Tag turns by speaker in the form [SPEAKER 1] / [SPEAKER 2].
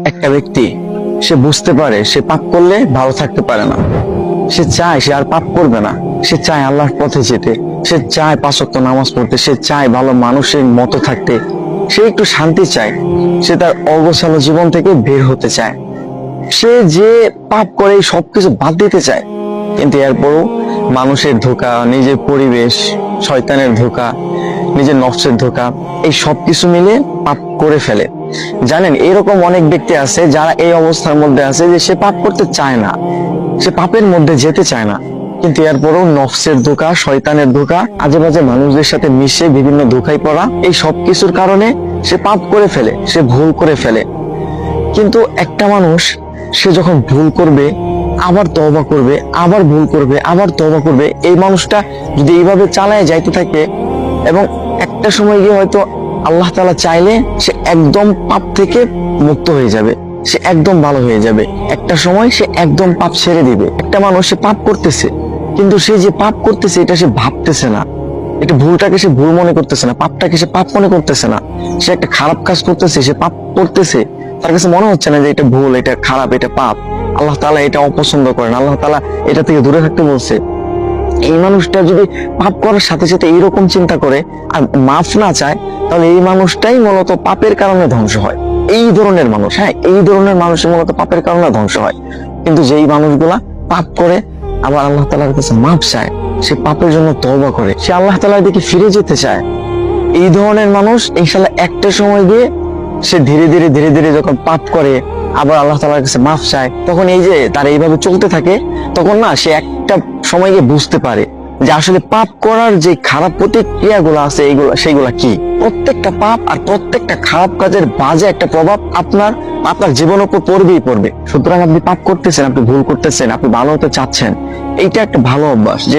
[SPEAKER 1] একটা ব্যক্তি সে বুঝতে পারে সে পাপ করলে ভালো থাকতে পারে না, সে চায় সে আর পাপ করবে না, সে চায় আল্লাহর পথে যেতে, সে চায় 5 ওয়াক্ত নামাজ পড়তে, সে চায় ভালো মানুষের মতো থাকতে, সে একটু শান্তি চায়, সে তার অগোছালো জীবন থেকে বের হতে চায়, সে যে পাপ করে সবকিছু বাদ দিতে চায়। কিন্তু এরপরও মানুষের ধোঁকা, নিজের পরিবেশ, শয়তানের ধোঁকা, নিজের নফসের ধোঁকা, এই সবকিছু মিলে পাপ করে ফেলে। জানেন, এরকম অনেক ব্যক্তি আছে যারা এই অবস্থার মধ্যে আছে যে সে পাপ করতে চায় না, সে পাপের মধ্যে যেতে চায় না, কিন্তু এরপরও নফসের ধোঁকা, শয়তানের ধোঁকা, আজে বাজে মানুষদের সাথে মিশে বিভিন্ন ধোঁকায় পড়া, এই সবকিছুর কারণে সে পাপ করে ফেলে, সে ভুল করে ফেলে। কিন্তু একটা মানুষ সে যখন ভুল করবে, আবার তওবা করবে, আবার ভুল করবে, আবার তওবা করবে, এই মানুষটা যদি এইভাবে চালায় যাইতে থাকে এবং একটা সময় গিয়ে হয়তো আল্লাহ তাআলা চাইলে সে একদম পাপ থেকে মুক্ত হয়ে যাবে, সে একদম ভালো হয়ে যাবে। একটা সময় সে একদম পাপ ছেড়ে দিবে। একটা মানুষ সে পাপ করতেছে, কিন্তু সে যে পাপ করতেছে এটা সে ভাবতেছে না, এটা ভুলটাকে সে ভুল মনে করতেছে না, পাপটাকে সে পাপ মনে করতেছে না। সে একটা খারাপ কাজ করতেছে, সে পাপ করতেছে, তার কাছে মনে হচ্ছে না যে এটা ভুল, এটা খারাপ, এটা পাপ, আল্লাহ তাআলা এটা অপছন্দ করেন, আল্লাহ তাআলা এটা থেকে দূরে থাকতে বলছে। এই মানুষটা যদি পাপ করার সাথে সাথে এইরকম চিন্তা করে আর মাফ না চায়, তাহলে এই মানুষটাই মূলত পাপের কারণে ধ্বংস হয়। এই ধরনের মানুষ, হ্যাঁ, এই ধরনের মানুষের মূলত পাপের কারণে ধ্বংস হয়। কিন্তু যেই মানুষগুলা পাপ করে আবার আল্লাহ তাআলার কাছে মাফ চায়, সে পাপের জন্য তওবা করে, সে আল্লাহ তাআলার দিকে ফিরে যেতে চায়, এই ধরনের মানুষ ইনশাআল্লাহ একটা সময় গিয়ে সে ধীরে ধীরে ধীরে ধীরে যখন পাপ করে আবার আল্লাহ তাআলার কাছে মাফ চায়, তখন এই যে তার এইভাবে চলতে থাকে, তখন না সে একটা সময় গিয়ে বুঝতে পারে যে আসলে পাপ করার যে খারাপ প্রতিক্রিয়াগুলো আছে সেগুলা কি। প্রত্যেকটা পাপ আর প্রত্যেকটা খারাপ কাজের বাজে একটা প্রভাব আপনার জীবনের উপর পড়বেই পড়বে। সুতরাং আপনি পাপ করতেছেন, আপনি ভুল করতেছেন, আপনি ভালো হতে চাচ্ছেন, এইটা একটা ভালো অভ্যাস যে